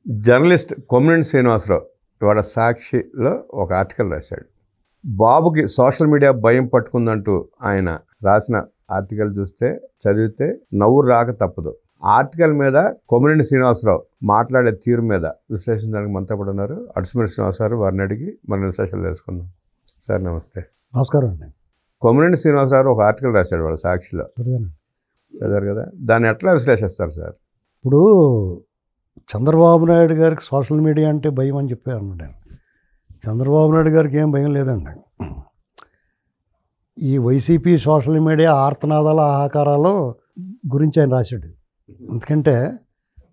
Journalist Kommineni Srinivasarao ఇవాళ సాక్షిలో ఒక ఆర్టికల్ రాశాడు. బాబుకి సోషల్ మీడియా భయం పట్టుకుందంటూ ఆయన రాసిన ఆర్టికల్ చూస్తే చదివితే నవ్వు రాక తప్పదు. ఆర్టికల్ మీద కొమ్మినేని శ్రీనివాసరావు మాట్లాడే తీరు మీద విశ్లేషించడానికి మనతో కూడా ఉన్నారు. అడుసుమూరి శ్రీనివాసరావు, వారిని అడిగి మన విశ్లేషణలు వేసుకుందాం. సార్ నమస్తే. నమస్కారం అండి. కొమ్మినేని శ్రీనివాసరావు ఒక ఆర్టికల్ రాశాడు వాళ్ళ సాక్షిలో, చదివారు కదా, దాన్ని ఎట్లా విశ్లేషిస్తారు సార్? ఇప్పుడు చంద్రబాబు నాయుడు గారికి సోషల్ మీడియా అంటే భయం అని చెప్పారు అన్నాడు. చంద్రబాబు నాయుడు గారికి ఏం భయం లేదండి. ఈ వైసీపీ సోషల్ మీడియా ఆర్తనాదాల ఆహాకారాలు గురించి ఆయన రాశాడు. ఎందుకంటే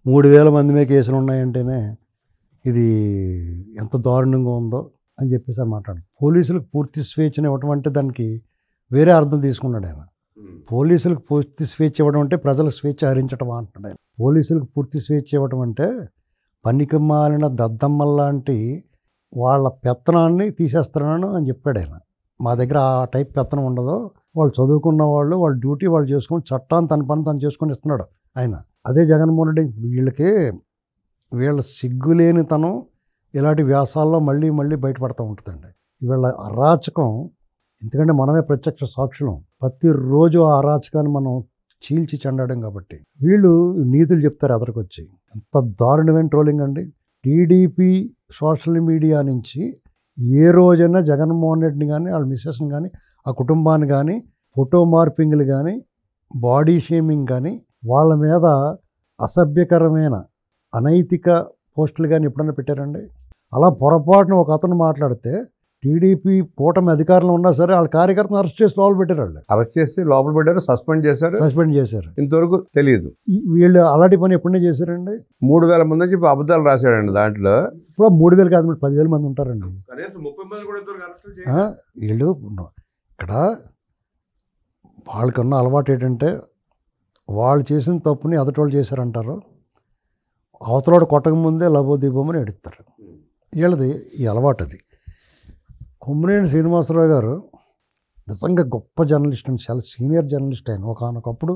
3000 మంది మీద కేసులు ఉన్నాయంటేనే ఇది ఎంత దారుణంగా ఉందో అని చెప్పేసి అని మాట్లాడు. పోలీసులకు పూర్తి స్వేచ్ఛను ఇవ్వటం అంటే దానికి వేరే అర్థం తీసుకున్నాడు ఆయన. పోలీసులకు పూర్తి స్వేచ్ఛ ఇవ్వడం అంటే ప్రజల స్వేచ్ఛ హరించడం అంటున్నాడు ఆయన. పోలీసులకు పూర్తి స్వేచ్ఛ ఇవ్వడం అంటే పనికి మాలిన దద్దమ్మల్లాంటి వాళ్ళ పెత్తనాన్ని తీసేస్తున్నాను అని చెప్పాడు ఆయన. మా దగ్గర ఆ టైప్ పెత్తనం ఉండదు, వాళ్ళు చదువుకున్న వాళ్ళు వాళ్ళ డ్యూటీ వాళ్ళు చేసుకొని చట్టాన్ని తన పని తను చేసుకొని ఇస్తున్నాడు ఆయన. అదే జగన్మోహన్ రెడ్డి వీళ్ళ సిగ్గులేనితనం ఇలాంటి వ్యాసాల్లో మళ్ళీ మళ్ళీ బయటపడుతూ ఉంటుందండి. వీళ్ళ అరాచకం, ఎందుకంటే మనమే ప్రత్యక్ష సాక్షులం, ప్రతిరోజు ఆ అరాచకాన్ని మనం చీల్చి చెండాడం కాబట్టి వీళ్ళు నీతులు చెప్తారు ఎదరికొచ్చి. ఎంత దారుణమైన ట్రోలింగ్ అండి. టీడీపీ సోషల్ మీడియా నుంచి ఏ రోజైనా జగన్మోహన్ రెడ్డిని కానీ వాళ్ళ మిస్సెస్ని కానీ ఆ కుటుంబాన్ని కానీ ఫోటో మార్పింగ్లు కానీ బాడీ షేమింగ్ కానీ వాళ్ళ మీద అసభ్యకరమైన అనైతిక పోస్టులు కానీ ఎప్పుడైనా పెట్టారండి? అలా పొరపాటున ఒక అతను మాట్లాడితే టీడీపీ కూటమి అధికారంలో ఉన్నా సరే వాళ్ళ కార్యకర్తను అరెస్ట్ చేసి లోపల పెట్టారు. వాళ్ళు అరెస్ట్ చేసి లోపల పెట్టారు, సస్పెండ్ చేశారు. ఇంతవరకు తెలియదు వీళ్ళు అలాంటి పని ఎప్పుడైనా చేశారండి. 3000 మంది చెప్పి అబద్ధాలు రాశాడండి. దాంట్లో ఇప్పుడు 3000 కాదు, 10,000 మంది ఉంటారండి. వీళ్ళు ఇక్కడ వాళ్ళకన్నా అలవాటు ఏంటంటే వాళ్ళు చేసిన తప్పుని ఎదటోళ్ళు చేశారంటారు, అవతలోడు కొట్టక ముందే లబోదీపమని ఎడుతారు. వీళ్ళది ఈ అలవాటు. అది కొమ్మినేని శ్రీనివాసరావు గారు నిజంగా గొప్ప జర్నలిస్ట్ అండి, చాలా సీనియర్ జర్నలిస్ట్. ఆయన ఒకనొకప్పుడు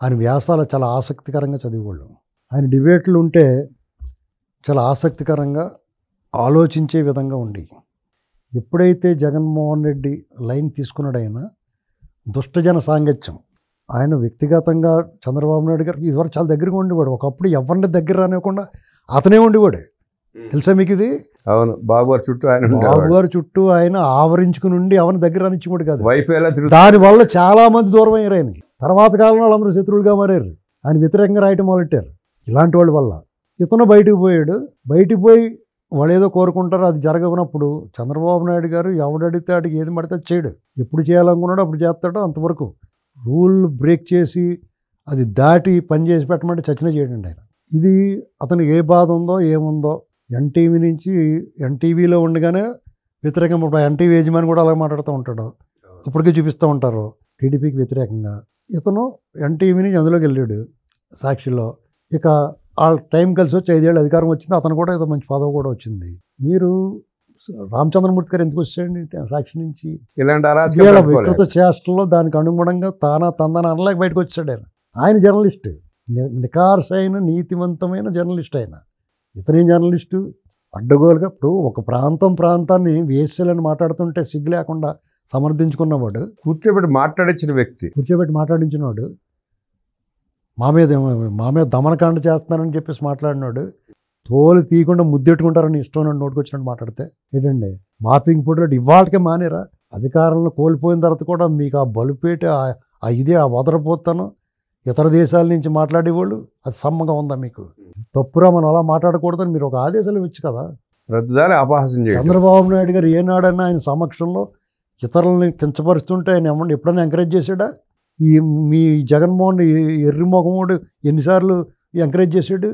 ఆయన వ్యాసాలు చాలా ఆసక్తికరంగా చదివేవాళ్ళు. ఆయన డిబేట్లు ఉంటే చాలా ఆసక్తికరంగా ఆలోచించే విధంగా ఉండి, ఎప్పుడైతే జగన్మోహన్ రెడ్డి లైన్ తీసుకున్నాడు ఆయన దుష్టజన సాంగత్యం, ఆయన వ్యక్తిగతంగా చంద్రబాబు నాయుడు గారికి ఇదివరకు చాలా దగ్గరగా ఉండేవాడు. ఒకప్పుడు ఎవరిని దగ్గర రానివ్వకుండా అతనే ఉండేవాడు. తెలుసా మీకు ఇది? అవును, బాబుగారు చుట్టూ ఆయన ఆవరించుకుని ఉండి ఎవరిని దగ్గర రానిచ్చేవాడు కాదు. వైఫ్ దానివల్ల చాలా మంది దూరం అయ్యారు ఆయనకి. తర్వాత కాలంలో వాళ్ళందరూ శత్రువులుగా మారారు, ఆయన వ్యతిరేకంగా రాయటం మొదలెట్టారు. ఇలాంటి వాళ్ళ వల్ల ఇతను బయటకు పోయాడు. బయటికి పోయి వాళ్ళు ఏదో కోరుకుంటారో అది జరగనప్పుడు చంద్రబాబు నాయుడు గారు ఎవడడితే ఆడికి ఏది పడితే చేయడు. ఎప్పుడు చేయాలనుకున్నాడో అప్పుడు చేస్తాడో. అంతవరకు రూల్ బ్రేక్ చేసి అది దాటి పని చేసి పెట్టమంటే చచ్చిన చేయడండి ఆయన. ఇది అతను ఏ బాధ ఉందో ఏముందో ఎన్టీవీ నుంచి ఎన్టీవీలో ఉండగానే వ్యతిరేకంగా, ఇప్పుడు ఎన్టీవీ యజమాని కూడా అలా మాట్లాడుతూ ఉంటాడు, ఇప్పటికే చూపిస్తూ ఉంటారు టీడీపీకి వ్యతిరేకంగా. ఇతను ఎన్టీవీ నుంచి అందులోకి వెళ్ళాడు సాక్షిలో. ఇక ఆ టైం కలిసి వచ్చి 5 ఏళ్ళు అధికారం వచ్చింది, అతను కూడా ఏదో మంచి పదవి కూడా వచ్చింది. మీరు రామచంద్రమూర్తి గారు ఎందుకు వచ్చాడండి సాక్షి నుంచి? ఇలాంటి వికృత చేష్టల్లో దానికి అనుగుణంగా తందన అనలేక బయటకు వచ్చాడు ఆయన జర్నలిస్ట్, నికార్సైన నీతివంతమైన జర్నలిస్ట్ ఆయన. ఇతనేం జర్నలిస్టు అడ్డగోలుగా. ఇప్పుడు ఒక ప్రాంతాన్ని వేసేయాలని మాట్లాడుతుంటే సిగ్గు లేకుండా సమర్థించుకున్నవాడు, కూర్చోబెట్టి మాట్లాడించినవాడు, మా మీద దమనకాండ చేస్తున్నారని చెప్పేసి మాట్లాడినాడు. తోలు తీయకుండా ముద్దెట్టుకుంటారని ఇష్టం నోటికి వచ్చినట్టు మాట్లాడితే ఏంటండి? మార్పింగ్ పుట్టినట్టు ఇవాళకే మానేరా? అధికారంలో కోల్పోయిన తర్వాత కూడా మీకు ఆ బలుపేట ఆ వదరపోతాను ఇతర దేశాల నుంచి మాట్లాడేవాళ్ళు, అది సమ్మగా ఉందా మీకు? తప్పురా, మనం అలా మాట్లాడకూడదని మీరు ఒక ఆదేశాలు ఇచ్చు కదా. చంద్రబాబు నాయుడు గారు ఏనాడన్నా ఆయన సమక్షంలో ఇతరులని కించపరుస్తుంటే ఆయన ఎప్పుడైనా ఎంకరేజ్ చేశాడా? మీ జగన్మోహన్ ఎర్రిమొఖముడు ఎన్నిసార్లు ఎంకరేజ్ చేశాడు?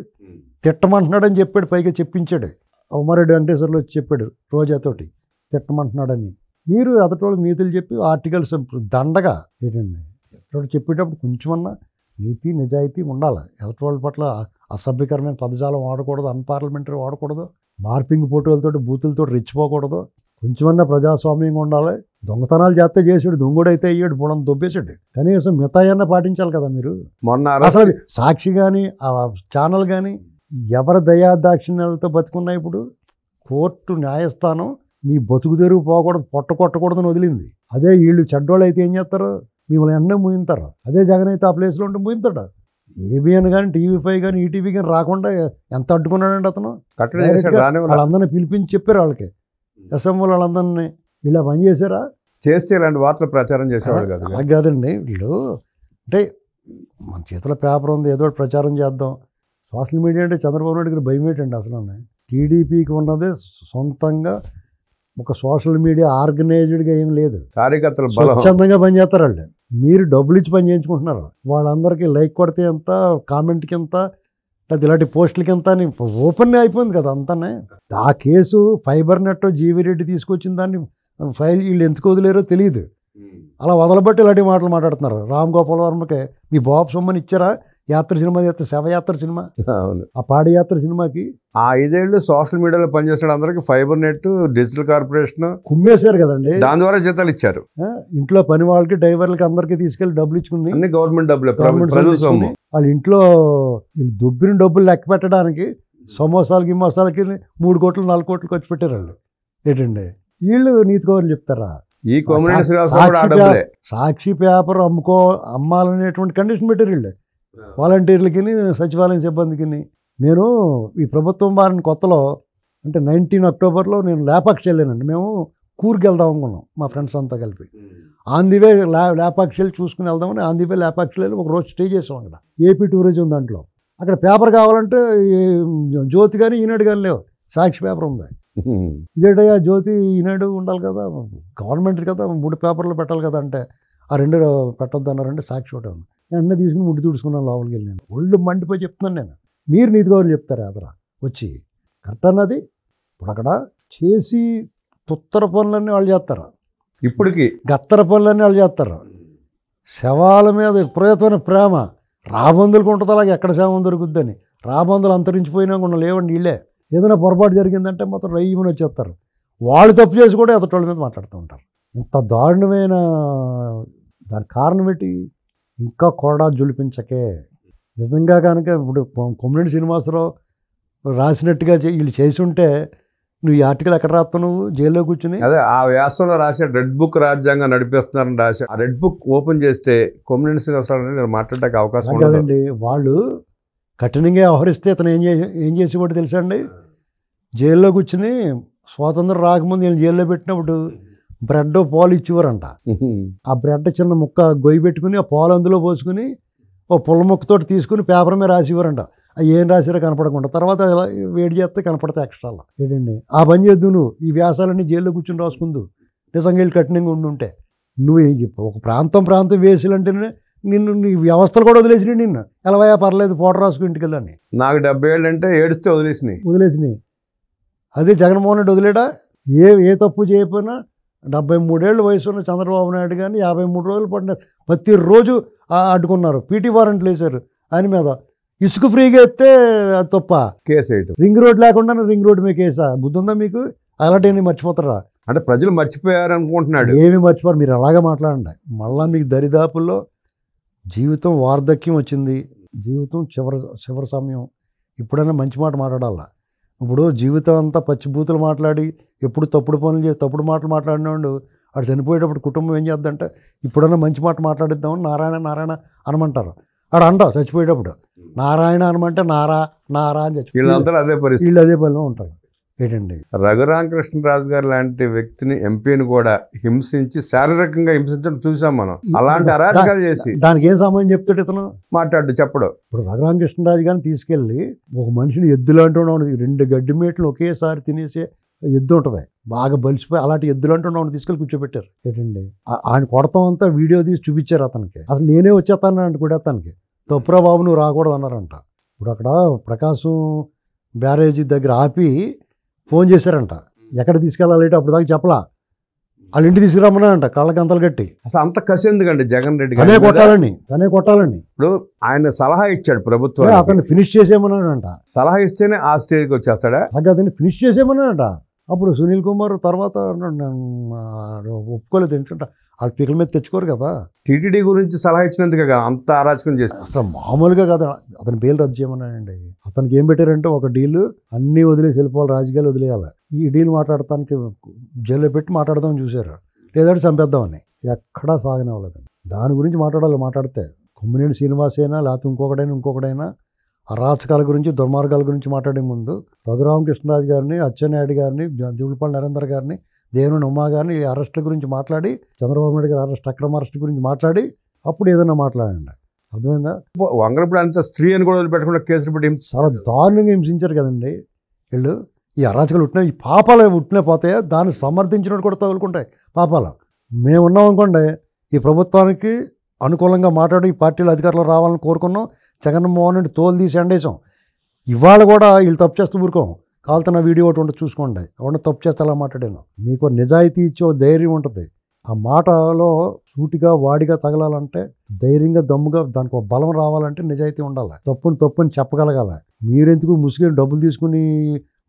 తిట్టమంటున్నాడని చెప్పాడు, పైగా చెప్పించాడు. ఉమారెడ్డి వెంకటేశ్వర్లు వచ్చి చెప్పాడు రోజాతోటి తిట్టమంటున్నాడని. మీరు అతటోళ్ళు నీతులు చెప్పి ఆర్టికల్స్ దండగా ఏంటండి ఎక్కడ చెప్పేటప్పుడు కొంచెమన్నా నీతి నిజాయితీ ఉండాలి. ఎదటివాళ్ళ పట్ల అసభ్యకరమైన పదజాలం వాడకూడదు, అన్పార్లమెంటరీ వాడకూడదు, మార్పింగ్ ఫోటోలతోటి బూతులతో రెచ్చిపోకూడదు, కొంచెమన్నా ప్రజాస్వామ్యంగా ఉండాలి. దొంగతనాలు చేసాడు, దొంగడైతే అయ్యాడు, బుడం దొబ్బేసాడు. కనీసం మిగతాయన్నా పాటించాలి కదా మీరు. మొన్న అసలు సాక్షి కానీ ఆ ఛానల్ కానీ ఎవరి దయాదాక్షిణ్యాలతో బతుకున్నా ఇప్పుడు కోర్టు న్యాయస్థానం మీ బతుకు తెరువు పోకూడదు, పొట్ట కొట్టకూడదని వదిలింది. అదే వీళ్ళు చెడ్డోళ్ళు అయితే ఏం చేస్తారు, మిమ్మల్ని ఎన్నో ముయింతారు. అదే జగన్ అయితే ఆ ప్లేస్లో ఉంటే ముయింతాడు. ఏబిఎన్ కానీ TV5 కానీ ఈటీవీ కానీ రాకుండా ఎంత అడ్డుకున్నాడండి అతను. వాళ్ళందరినీ పిలిపించి చెప్పారు వాళ్ళకి, అసెంబ్లీ వాళ్ళందరినీ ఇలా పని చేశారా, చేస్తే ఇలాంటి వార్తలు ప్రచారం చేసేవాడు కదా. అలా కాదండి, వీళ్ళు అంటే మన చేతిలో పేపర్ ఉంది ఏదో ప్రచారం చేద్దాం. సోషల్ మీడియా అంటే చంద్రబాబు నాయుడు గారు భయం ఏంటండి అసలు. టీడీపీకి ఉన్నదే సొంతంగా ఒక సోషల్ మీడియా ఆర్గనైజ్డ్గా ఏం లేదు, కార్యకర్తలు స్వచ్ఛందంగా పనిచేస్తారు వాళ్ళు. మీరు డబ్బులు ఇచ్చి పని చేయించుకుంటున్నారు. వాళ్ళందరికీ లైక్ కొడితే ఎంత, కామెంట్కి ఎంత, లేదా ఇలాంటి పోస్టులకి ఎంత అని ఓపెన్ అయిపోయింది కదా అంతానే. ఆ case fibre net GV Reddy తీసుకొచ్చిన దాన్ని ఫైల్ వీళ్ళు ఎందుకు వదిలేరో తెలియదు. అలా వదలబట్టి ఇలాంటి మాటలు మాట్లాడుతున్నారు. రామ్ గోపాల్ వర్మకి మీ బాబు సొమ్మని ఇచ్చారా, యాత్ర సినిమా చేస్తే శవయాత్ర సినిమా, ఆ పాదయాత్ర సినిమాకి ఆ 5 ఏళ్ళు సోషల్ మీడియాలో పనిచేసిన అందరికి ఫైబర్ నెట్, డిజిటల్ కార్పొరేషన్ కుమ్మేశారు కదండి. దాని ద్వారా జీతాలు ఇచ్చారు. ఇంట్లో పని వాళ్ళకి, డ్రైవర్లకి అందరికీ తీసుకెళ్లి డబ్బులు ఇచ్చుకుని, అన్ని గవర్నమెంట్ డబ్బులు, వాళ్ళ ఇంట్లో వీళ్ళు దొబ్బిన డబ్బులు లెక్క పెట్టడానికి సమోసాలకి మసాలకి 3 కోట్లు 4 కోట్లు ఖర్చు పెట్టారు వాళ్ళు. ఏంటండి వీళ్ళు నీతి కవర్లు చెప్తారా. ఈ సాక్షి పేపర్ అమ్మాలనేటువంటి కండిషన్ పెట్టారు వీళ్ళు వాలంటీర్లకి, సచివాలయం సిబ్బందికి. నేను ఈ ప్రభుత్వం మారిన కొత్తలో అంటే 19 అక్టోబర్లో నేను లేపాక్షి వెళ్ళానండి. మేము కూర్కి వెళ్దాం అనుకున్నాం మా ఫ్రెండ్స్ అంతా కలిపి. ఆందివే లేపాక్షి వెళ్ళి చూసుకుని వెళ్దామని ఆందివే లేపాక్షి వెళ్ళి ఒక రోజు స్టే చేసాం అక్కడ. ఏపీ టూరిజం దాంట్లో. అక్కడ పేపర్ కావాలంటే జ్యోతి కానీ ఈనాడు కానీ లేవు, సాక్షి పేపర్ ఉంది. ఇదేటయ్యా జ్యోతి ఈనాడు ఉండాలి కదా, గవర్నమెంట్ కదా, 3 పేపర్లు పెట్టాలి కదా అంటే ఆ 2 పెట్టొద్దు అన్నారంటే సాక్షి ఒకటే ఉంది. అన్నీ తీసుకుని ముడ్డు తుడుచుకున్నాను లోపలికి వెళ్ళి. నేను ఒళ్ళు మండిపోయి చెప్తున్నాను నేను. మీరు నీతి కవర్లు చెప్తారా అదరా వచ్చి కరెక్ట్ అన్నది. ఇప్పుడు అక్కడ చేసి తుత్తర పనులన్నీ వాళ్ళు చేస్తారు, ఇప్పటికి గత్తర పనులన్నీ వాళ్ళు చేస్తారు. శవాల మీద విపరీతమైన ప్రేమ. రాబందులకు ఉంటుంది అలాగే, ఎక్కడ శవం దొరుకుద్దని. రాబందులు అంతరించిపోయినా కూడా లేవండి వీళ్ళే. ఏదైనా పొరపాటు జరిగిందంటే మాత్రం రయ్యమని వచ్చేస్తారు. వాళ్ళు తప్పు చేసి కూడా ఎదుటోళ్ళ మీద మాట్లాడుతూ ఉంటారు. ఇంత దారుణమైన దానికి కారణం ఏంటి, ఇంకా కొరడా జులిపించకే. నిజంగా కనుక ఇప్పుడు కొమ్మినేని శ్రీనివాసరావు రాసినట్టుగా వీళ్ళు చేసి ఉంటే నువ్వు ఈ ఆర్టికల్ ఎక్కడ రాస్తావు, నువ్వు జైల్లో కూర్చుని. అదే ఆ వ్యాసంలో రాసే రెడ్ బుక్ రాజ్యాంగం నడిపిస్తున్నారని రాశాడు. ఆ రెడ్ బుక్ ఓపెన్ చేస్తే కొమ్మినేని శ్రీనివాసరావు మాట్లాడడానికి అవకాశం కదండి. వాళ్ళు కఠినంగా వ్యవహరిస్తే ఇతను ఏం చేసేవాడు తెలుసా అండి. జైల్లో కూర్చుని స్వాతంత్రం రాకముందు వీళ్ళు జైల్లో పెట్టినప్పుడు బ్రెడ్ పాలు ఇచ్చేవారంట. ఆ బ్రెడ్ చిన్న ముక్క గొయ్యి పెట్టుకుని ఆ పాలు అందులో పోసుకుని ఓ పుల్ల ముక్కతోటి తీసుకుని పేపర్ మీద రాసివ్వరంట. ఏం రాసిరో కనపడకుండా, తర్వాత ఇలా వేడి చేస్తే కనపడతాయి ఎక్స్ట్రాలో. ఏంటండి ఆ పని చేద్దు నువ్వు. ఈ వ్యాసాలన్నీ జైల్లో కూర్చుని రాసుకుందు నిజంగా వీళ్ళు కఠినంగా ఉంటే. నువ్వు ఒక ప్రాంతం వేసిలంటేనే నిన్ను నీ వ్యవస్థలు కూడా వదిలేసినాయి. నిన్ను ఎలావయా పర్లేదు ఫోటో రాసుకుని ఇంటికి వెళ్ళని. నాకు 70 ఏళ్ళు అంటే ఏడుస్తే వదిలేసినాయి. అదే జగన్మోహన్ రెడ్డి వదిలేడా? ఏ తప్పు చేయకపోయినా 73 ఏళ్ళ వయసు ఉన్న చంద్రబాబు నాయుడు కానీ 53 రోజులు పడినారు. ప్రతిరోజు అడ్డుకున్నారు, పీటీ వారెంట్లు వేశారు ఆయన మీద. ఇసుక ఫ్రీగా ఎత్తే అది తప్ప, కేసు వేయటం. రింగ్ రోడ్ లేకుండా రింగ్ రోడ్ మీద కేసా? బుద్ధి ఉందా మీకు? అలాంటివన్నీ మర్చిపోతారా? అంటే ప్రజలు మర్చిపోయారు అనుకుంటున్నాడు. ఏమి మర్చిపోరు, మీరు అలాగే మాట్లాడండి. మళ్ళీ మీకు దరిదాపుల్లో జీవితం వార్ధక్యం వచ్చింది, జీవితం చివరి సమయం. ఇప్పుడైనా మంచి మాట మాట్లాడాలా. ఇప్పుడు జీవితం అంతా పచ్చిబూతులు మాట్లాడి ఎప్పుడు తప్పుడు పనులు చేసి తప్పుడు మాటలు మాట్లాడినాడు. వాడు చనిపోయేటప్పుడు కుటుంబం ఏం చేద్దంటే ఇప్పుడైనా మంచి మాట మాట్లాడిద్దామని నారాయణ అనమంటారు. ఆడు అంటావు చచ్చిపోయేటప్పుడు నారాయణ అనమంటే నారా అని చచ్చిపోయి వీళ్ళు అదే పనిలో ఉంటారు. ఏంటండి రఘురామకృష్ణరాజు గారు లాంటి వ్యక్తిని, ఎంపీని కూడా హింసించి, శారీరకంగా హింసించడం చూసాం మనం. అలాంటి అరాచకాలు చేసి దానికి ఏం సమయం చెప్తాడు ఇతను? మాట్లాడు చెప్పడు. ఇప్పుడు రఘురామకృష్ణరాజు గారిని తీసుకెళ్ళి ఒక మనిషిని ఎద్దులాంటి 2 గడ్డి మేట్లు ఒకేసారి తినేసే ఎద్దు ఉంటుంది, బాగా బలిసిపోయి అలాంటి ఎద్దులాంటి తీసుకెళ్ళి కూర్చోబెట్టారు. ఏంటండి ఆయన కొడతాం అంతా వీడియో తీసి చూపించారు అతనికి. అసలు నేనే వచ్చేస్తాను అంటే కూడా అతనికి తప్పురా బాబు నువ్వు రాకూడదు అన్నారంట. ఇప్పుడు అక్కడ ప్రకాశం బ్యారేజీ దగ్గర ఆపి ఫోన్ చేశారంట, ఎక్కడ తీసుకెళ్ళాలి అప్పుడు దాకా చెప్పలా. వాళ్ళ ఇంటికి తీసుకురమ్మన్నారంట కళ్ళకి అంతలు కట్టి. అసలు అంత కసి ఎందుకండి జగన్ రెడ్డి తనే కొట్టాలని. ఇప్పుడు ఆయన సలహా ఇచ్చాడు ప్రభుత్వం, అతన్ని ఫినిష్ చేసేయమన్నాడంట. సలహా ఇస్తేనే ఆ స్టేజ్కి వచ్చేస్తాడా? అతన్ని ఫినిష్ చేసేయమన్నాడంట. అప్పుడు సునీల్ కుమార్ తర్వాత ఒప్పుకోలేదు, ఎందుకంటే ఆ పీకల మీద తెచ్చుకోరు కదా. టీటీడీ గురించి సలహా ఇచ్చినందుకే కదా అంత అరాచకం చేస్తారు. అసలు మామూలుగా కదా, అతని బెయిల్ రద్దు చేయమన్నాడండి. అతనికి ఏం పెట్టారంటే ఒక డీల్ అన్నీ వదిలేసి వెళ్ళిపోవాలి, రాజకీయాలు వదిలేయాలి. ఈ డీల్ మాట్లాడటానికి జైల్లో పెట్టి మాట్లాడదామని చూశారు, లేదంటే చంపేద్దామని. ఎక్కడా సాగనివ్వలేదండి. దాని గురించి మాట్లాడితే కొమ్మినేని శ్రీనివాస్ అయినా లేకపోతే ఇంకొకడైనా అరాచకాల గురించి దుర్మార్గాల గురించి మాట్లాడే ముందు రఘురామకృష్ణరాజు గారిని, అచ్చెన్నాయుడు గారిని, దిగులపల్లి నరేందర్ గారిని, దేవినేని ఉమా గారిని ఈ అరెస్టుల గురించి మాట్లాడి, చంద్రబాబు నాయుడు గారి అక్రమ అరెస్ట్ గురించి మాట్లాడి అప్పుడు ఏదైనా మాట్లాడండి. అర్థమైందా? వంగరపుడు అంత స్త్రీ అని కూడా వదిలిపెట్టకుండా కేసులు పెట్టి చాలా దారుణంగా హింసించారు కదండి వీళ్ళు. ఈ అరాచకాలు ఉట్టినా, ఈ పాపాలు ఉట్టినే పోతాయి, దాన్ని సమర్థించినట్టు కూడా తగులుకుంటాయి పాపాలు. మేము ఉన్నాం అనుకోండి, ఈ ప్రభుత్వానికి అనుకూలంగా మాట్లాడి ఈ పార్టీలు అధికారంలో రావాలని కోరుకున్నాం, జగన్మోహన్ రెడ్డి తోలు తీసి ఎండేసాం. ఇవాళ కూడా వీళ్ళు తప్పు చేస్తూ ఊరుకోం. కాలుతున్న వీడియో ఒకటి ఉంటుంది చూసుకోండి, ఎవరిని తప్పు చేస్తే అలా మాట్లాడాను. మీకు నిజాయితీ ఇచ్చే ధైర్యం ఉంటుంది. ఆ మాటలో సూటిగా వాడిగా తగలాలంటే, ధైర్యంగా దమ్ముగా దానికి ఒక బలం రావాలంటే నిజాయితీ ఉండాలి. తప్పుని చెప్పగలగాలి. మీరెందుకు ముసుగు డబ్బులు తీసుకుని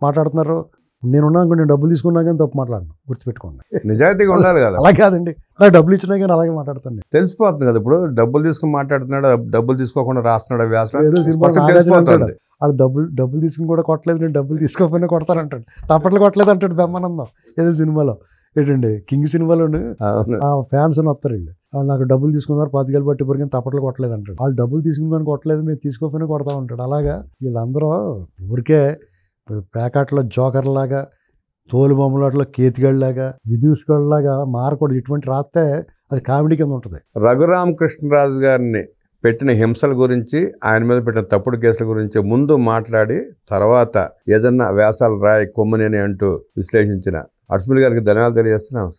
మాట్లాడుతున్నారు? నేనున్నా నేను డబ్బులు తీసుకున్నా కానీ తప్పు మాట్లాడను, గుర్తుపెట్టుకోండి. నిజాయితీగా ఉండాలి కదా. అలా కాదండి, నాకు డబ్బులు ఇచ్చినా కానీ అలాగే మాట్లాడుతాను. తెలిసిపోతుంది కదా. ఇప్పుడు డబ్బులు తీసుకుని మాట్లాడుతున్నాడు, డబ్బులు తీసుకోకుండా రాస్తున్నాడు వ్యాసం. వాళ్ళు డబ్బులు తీసుకుని కూడా కొట్టలేదు, నేను డబ్బులు తీసుకోకపోయినా కొడతానంటాడు. తప్పట్లు కొట్టలేదు అంటాడు బ్రహ్మానందం ఏదో సినిమాలో. ఏంటండి కింగ్ సినిమాలోని ఫ్యాన్స్ అని వస్తారు వీళ్ళు, వాళ్ళు నాకు డబ్బులు తీసుకున్నారు 10 బట్టి పొరిగిన తప్పట్లు కొట్టలేదు అంటాడు. వాళ్ళు డబ్బులు తీసుకుని కొట్టలేదు, మేము తీసుకోకపోయినా కొడతా ఉంటాడు. అలాగా వీళ్ళందరూ ఊరికే ప్యాకెట్లో జోకర్లాగా, తోలు బొమ్మలాట్లో కేతిగళ్ళలాగా, విదూషకుల్లాగా మారకూడదు. ఇటువంటి రాస్తే అది కామెడీ కింద ఉంటుంది. రఘురామకృష్ణరాజు గారిని పెట్టిన హింసల గురించి, ఆయన మీద పెట్టిన తప్పుడు కేసుల గురించి ముందు మాట్లాడి తర్వాత ఏదన్నా వ్యాసాలు రాయి కొమ్మనేని అంటూ విశ్లేషించిన అర్స్మిల్ గారికి ధన్యవాదాలు తెలియజేస్తున్నాను.